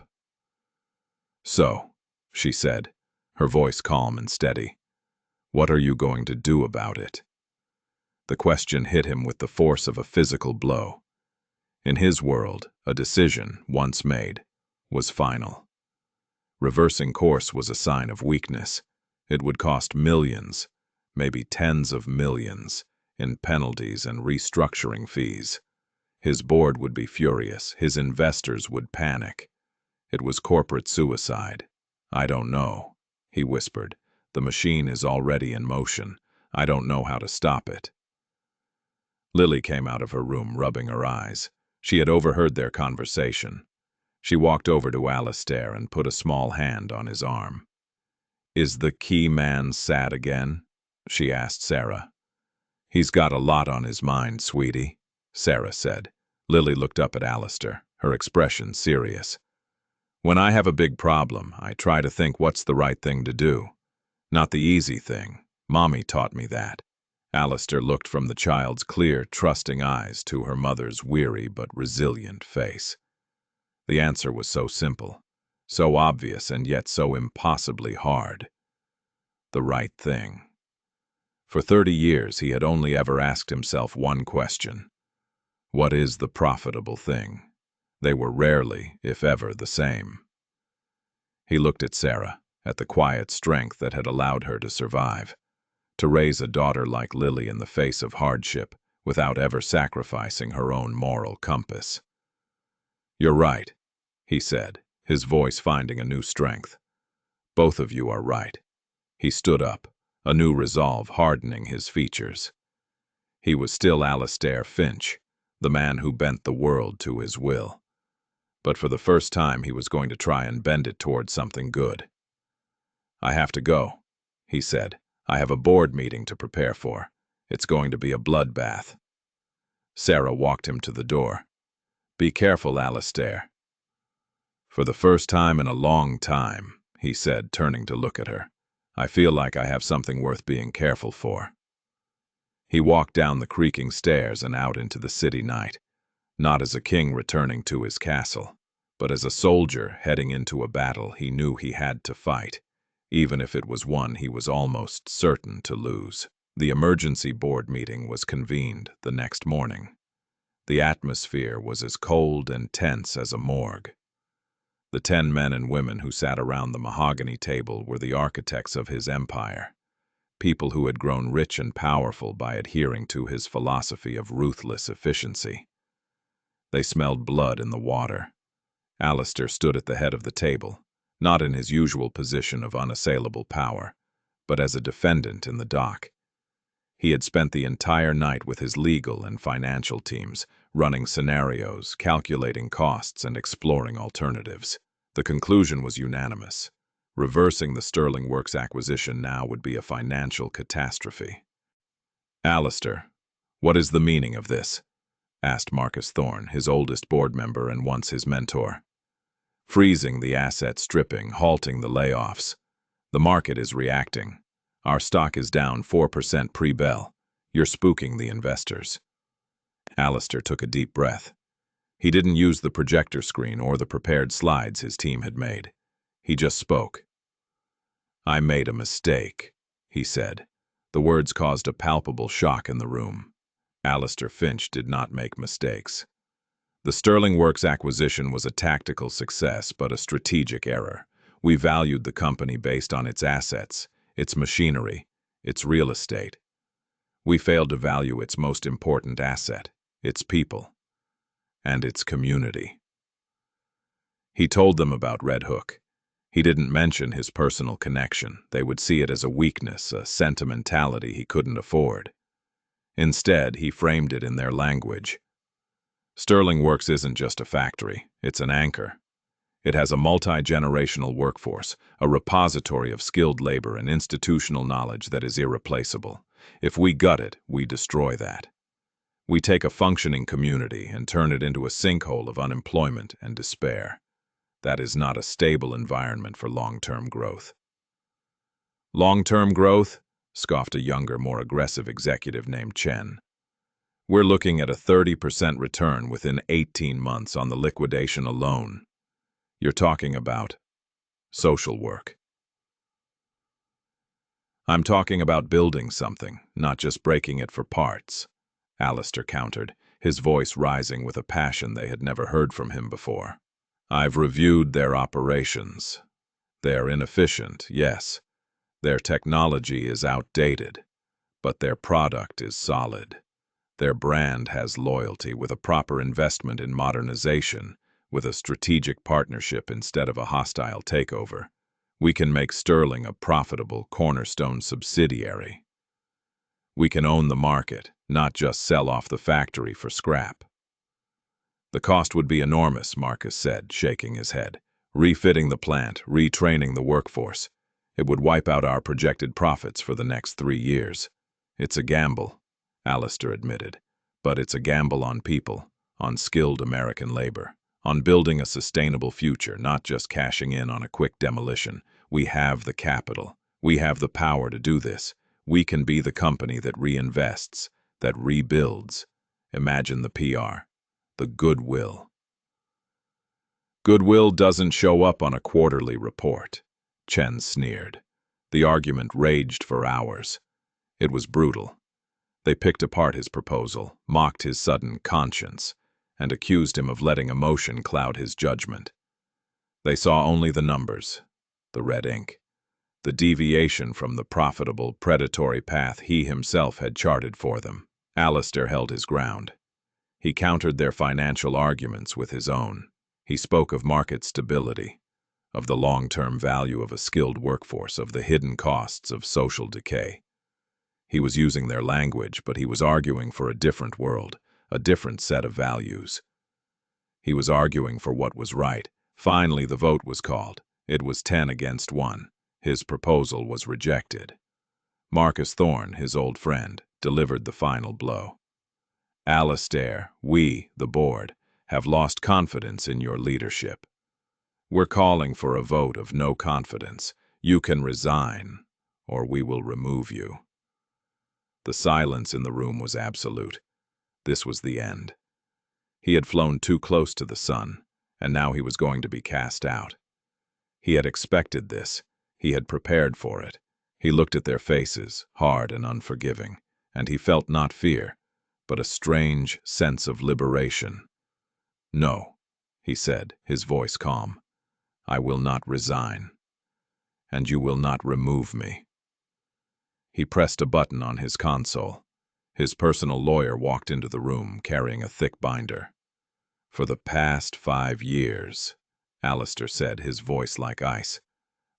"So," she said, her voice calm and steady, "what are you going to do about it?" The question hit him with the force of a physical blow. In his world, a decision, once made, was final. Reversing course was a sign of weakness. It would cost millions, maybe tens of millions, in penalties and restructuring fees. His board would be furious, his investors would panic. It was corporate suicide. "I don't know," he whispered. "The machine is already in motion. I don't know how to stop it." Lily came out of her room, rubbing her eyes. She had overheard their conversation. She walked over to Alastair and put a small hand on his arm. "Is the key man sad again?" she asked Sarah. "He's got a lot on his mind, sweetie," Sarah said. Lily looked up at Alastair, her expression serious. "When I have a big problem, I try to think what's the right thing to do. Not the easy thing. Mommy taught me that." Alastair looked from the child's clear, trusting eyes to her mother's weary but resilient face. The answer was so simple, so obvious, and yet so impossibly hard. The right thing. For 30 years he had only ever asked himself one question. What is the profitable thing? They were rarely, if ever, the same. He looked at Sarah, at the quiet strength that had allowed her to survive, to raise a daughter like Lily in the face of hardship without ever sacrificing her own moral compass. "You're right," he said, his voice finding a new strength. "Both of you are right." He stood up, a new resolve hardening his features. He was still Alistair Finch, the man who bent the world to his will. But for the first time he was going to try and bend it toward something good. "I have to go," he said. "I have a board meeting to prepare for. It's going to be a bloodbath." Sarah walked him to the door. "Be careful, Alistair." "For the first time in a long time," he said, turning to look at her, "I feel like I have something worth being careful for." He walked down the creaking stairs and out into the city night, not as a king returning to his castle, but as a soldier heading into a battle he knew he had to fight, even if it was one he was almost certain to lose. The emergency board meeting was convened the next morning. The atmosphere was as cold and tense as a morgue. The 10 men and women who sat around the mahogany table were the architects of his empire, people who had grown rich and powerful by adhering to his philosophy of ruthless efficiency. They smelled blood in the water. Alistair stood at the head of the table, not in his usual position of unassailable power, but as a defendant in the dock. He had spent the entire night with his legal and financial teams, running scenarios, calculating costs, and exploring alternatives. The conclusion was unanimous. Reversing the Sterling Works acquisition now would be a financial catastrophe. "Alistair, what is the meaning of this?" asked Marcus Thorne, his oldest board member and once his mentor. "Freezing the asset stripping, halting the layoffs. The market is reacting. Our stock is down 4% pre-bell. You're spooking the investors." Alistair took a deep breath. He didn't use the projector screen or the prepared slides his team had made. He just spoke. "I made a mistake," he said. The words caused a palpable shock in the room. Alistair Finch did not make mistakes. The Sterling Works acquisition was a tactical success, but a strategic error. We valued the company based on its assets, its machinery, its real estate. We failed to value its most important asset, its people, and its community. He told them about Red Hook. He didn't mention his personal connection. They would see it as a weakness, a sentimentality he couldn't afford. Instead, he framed it in their language. Sterling Works isn't just a factory, it's an anchor. It has a multi-generational workforce, a repository of skilled labor and institutional knowledge that is irreplaceable. If we gut it, we destroy that. We take a functioning community and turn it into a sinkhole of unemployment and despair. That is not a stable environment for long-term growth. "Long-term growth?" scoffed a younger, more aggressive executive named Chen. "We're looking at a 30% return within 18 months on the liquidation alone. You're talking about social work." "I'm talking about building something, not just breaking it for parts," Alistair countered, his voice rising with a passion they had never heard from him before. "I've reviewed their operations. They're inefficient, yes. Their technology is outdated, but their product is solid. Their brand has loyalty with a proper investment in modernization, with a strategic partnership instead of a hostile takeover. We can make Sterling a profitable cornerstone subsidiary. We can own the market, not just sell off the factory for scrap." "The cost would be enormous," Marcus said, shaking his head. "Refitting the plant, retraining the workforce. It would wipe out our projected profits for the next 3 years. It's a gamble," Alistair admitted, "but it's a gamble on people, on skilled American labor, on building a sustainable future, not just cashing in on a quick demolition. We have the capital. We have the power to do this. We can be the company that reinvests, that rebuilds. Imagine the PR, the goodwill." "Goodwill doesn't show up on a quarterly report," Chen sneered. The argument raged for hours. It was brutal. They picked apart his proposal, mocked his sudden conscience, and accused him of letting emotion cloud his judgment. They saw only the numbers, the red ink, the deviation from the profitable, predatory path he himself had charted for them. Alistair held his ground. He countered their financial arguments with his own. He spoke of market stability, of the long-term value of a skilled workforce, of the hidden costs of social decay. He was using their language, but he was arguing for a different world, a different set of values. He was arguing for what was right. Finally, the vote was called. It was 10 against 1. His proposal was rejected. Marcus Thorne, his old friend, delivered the final blow. Alistair, we, the board, have lost confidence in your leadership. We're calling for a vote of no confidence. You can resign, or we will remove you. The silence in the room was absolute. This was the end. He had flown too close to the sun, and now he was going to be cast out. He had expected this. He had prepared for it. He looked at their faces, hard and unforgiving, and he felt not fear, but a strange sense of liberation. "No," he said, his voice calm. "I will not resign. And you will not remove me." He pressed a button on his console. His personal lawyer walked into the room, carrying a thick binder. "For the past 5 years," Alistair said, his voice like ice,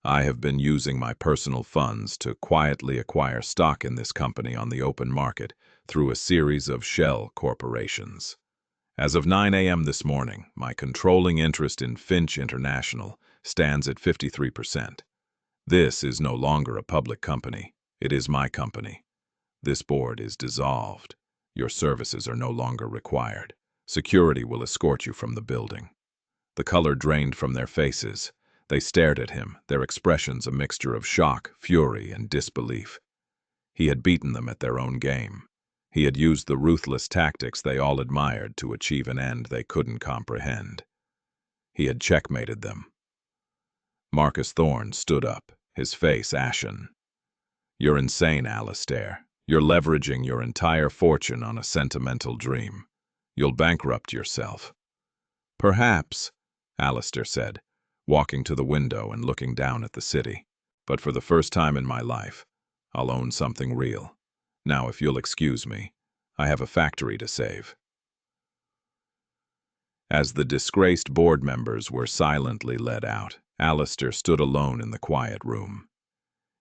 "I have been using my personal funds to quietly acquire stock in this company on the open market through a series of shell corporations. As of 9 a.m. this morning, my controlling interest in Finch International stands at 53%. This is no longer a public company. It is my company. This board is dissolved. Your services are no longer required. Security will escort you from the building." The color drained from their faces. They stared at him, their expressions a mixture of shock, fury, and disbelief. He had beaten them at their own game. He had used the ruthless tactics they all admired to achieve an end they couldn't comprehend. He had checkmated them. Marcus Thorne stood up, his face ashen. "You're insane, Alistair. You're leveraging your entire fortune on a sentimental dream. You'll bankrupt yourself." "Perhaps," Alistair said, walking to the window and looking down at the city. "But for the first time in my life, I'll own something real. Now, if you'll excuse me, I have a factory to save." As the disgraced board members were silently led out, Alistair stood alone in the quiet room.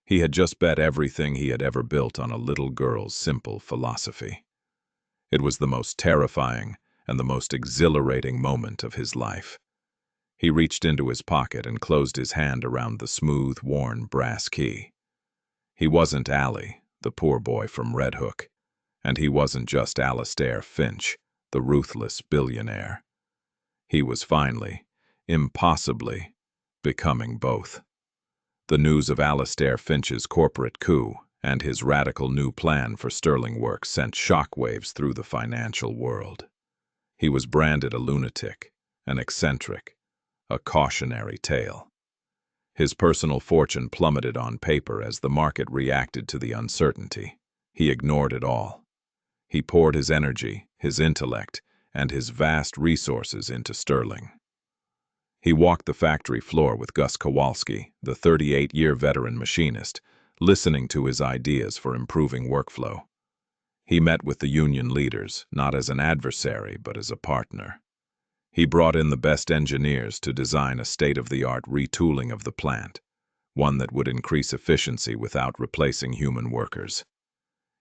He had just bet everything he had ever built on a little girl's simple philosophy. It was the most terrifying and the most exhilarating moment of his life. He reached into his pocket and closed his hand around the smooth, worn brass key. He wasn't Allie, the poor boy from Red Hook, and he wasn't just Alistair Finch, the ruthless billionaire. He was finally, impossibly, becoming both. The news of Alistair Finch's corporate coup and his radical new plan for sterling work sent shockwaves through the financial world. He was branded a lunatic, an eccentric, a cautionary tale. His personal fortune plummeted on paper as the market reacted to the uncertainty. He ignored it all. He poured his energy, his intellect, and his vast resources into sterling. He walked the factory floor with Gus Kowalski, the 38-year veteran machinist, listening to his ideas for improving workflow. He met with the union leaders, not as an adversary, but as a partner. He brought in the best engineers to design a state-of-the-art retooling of the plant, one that would increase efficiency without replacing human workers.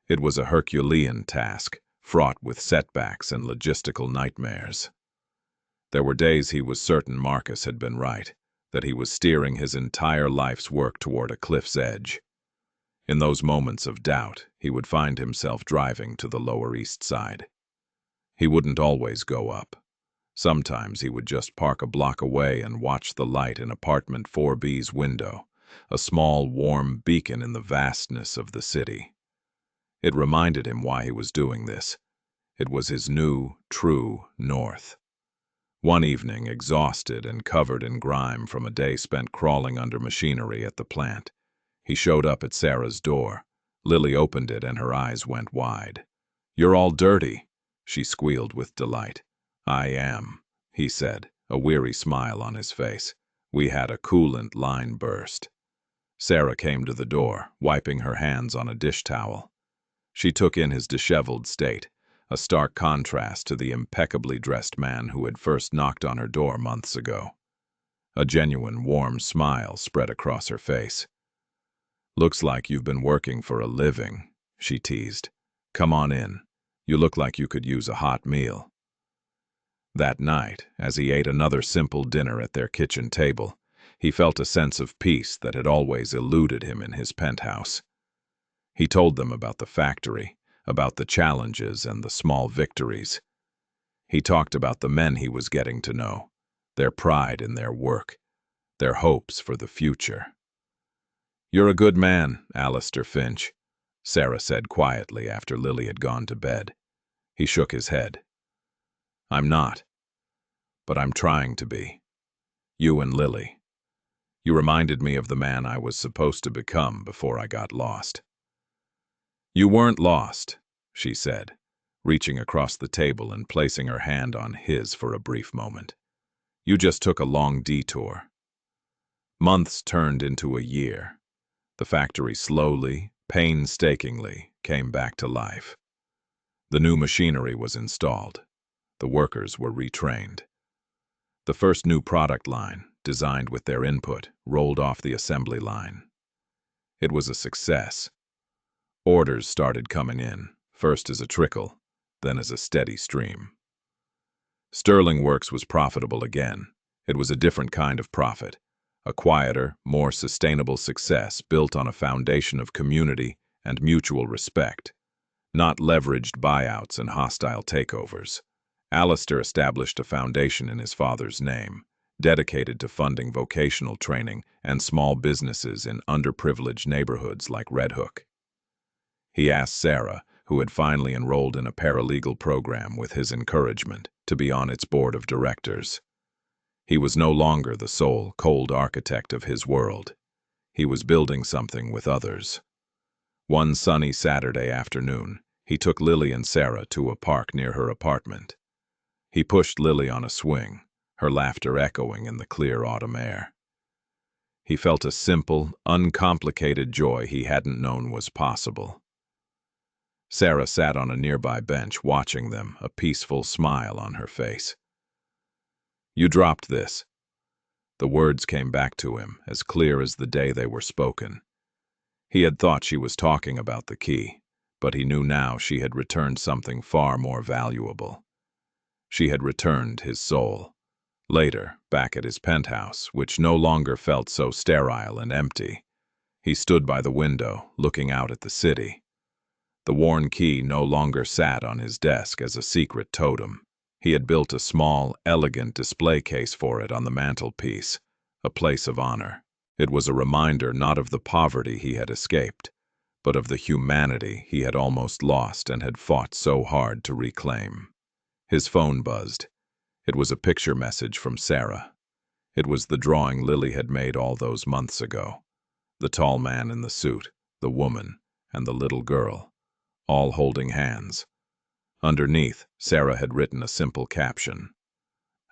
It was a Herculean task, fraught with setbacks and logistical nightmares. There were days he was certain Marcus had been right, that he was steering his entire life's work toward a cliff's edge. In those moments of doubt, he would find himself driving to the Lower East Side. He wouldn't always go up. Sometimes he would just park a block away and watch the light in apartment 4B's window, a small, warm beacon in the vastness of the city. It reminded him why he was doing this. It was his new, true north. One evening, exhausted and covered in grime from a day spent crawling under machinery at the plant, he showed up at Sarah's door. Lily opened it and her eyes went wide. "You're all dirty," she squealed with delight. "I am," he said, a weary smile on his face. "We had a coolant line burst." Sarah came to the door, wiping her hands on a dish towel. She took in his disheveled state, a stark contrast to the impeccably dressed man who had first knocked on her door months ago. A genuine, warm smile spread across her face. "Looks like you've been working for a living," she teased. "Come on in. You look like you could use a hot meal." That night, as he ate another simple dinner at their kitchen table, he felt a sense of peace that had always eluded him in his penthouse. He told them about the factory, about the challenges and the small victories. He talked about the men he was getting to know, their pride in their work, their hopes for the future. "You're a good man, Alistair Finch," Sarah said quietly after Lily had gone to bed. He shook his head. "I'm not, but I'm trying to be. You and Lily. You reminded me of the man I was supposed to become before I got lost." "You weren't lost," she said, reaching across the table and placing her hand on his for a brief moment. "You just took a long detour." Months turned into a year. The factory slowly, painstakingly came back to life. The new machinery was installed. The workers were retrained. The first new product line, designed with their input, rolled off the assembly line. It was a success. Orders started coming in, first as a trickle, then as a steady stream. Sterling Works was profitable again. It was a different kind of profit, a quieter, more sustainable success built on a foundation of community and mutual respect, not leveraged buyouts and hostile takeovers. Alistair established a foundation in his father's name, dedicated to funding vocational training and small businesses in underprivileged neighborhoods like Red Hook. He asked Sarah, who had finally enrolled in a paralegal program with his encouragement, to be on its board of directors. He was no longer the sole, cold architect of his world. He was building something with others. One sunny Saturday afternoon, he took Lily and Sarah to a park near her apartment. He pushed Lily on a swing, her laughter echoing in the clear autumn air. He felt a simple, uncomplicated joy he hadn't known was possible. Sarah sat on a nearby bench watching them, a peaceful smile on her face. "You dropped this." The words came back to him, as clear as the day they were spoken. He had thought she was talking about the key, but he knew now she had returned something far more valuable. She had returned his soul. Later, back at his penthouse, which no longer felt so sterile and empty, he stood by the window, looking out at the city. The worn key no longer sat on his desk as a secret totem. He had built a small, elegant display case for it on the mantelpiece, a place of honor. It was a reminder not of the poverty he had escaped, but of the humanity he had almost lost and had fought so hard to reclaim. His phone buzzed. It was a picture message from Sarah. It was the drawing Lily had made all those months ago. The tall man in the suit, the woman, and the little girl, all holding hands. Underneath, Sarah had written a simple caption: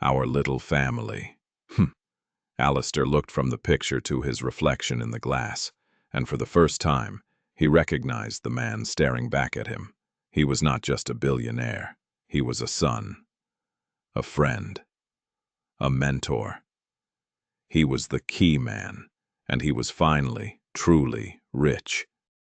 "Our little family." Alistair looked from the picture to his reflection in the glass, and for the first time, he recognized the man staring back at him. He was not just a billionaire. He was a son, a friend, a mentor. He was the key man, and he was finally, truly rich.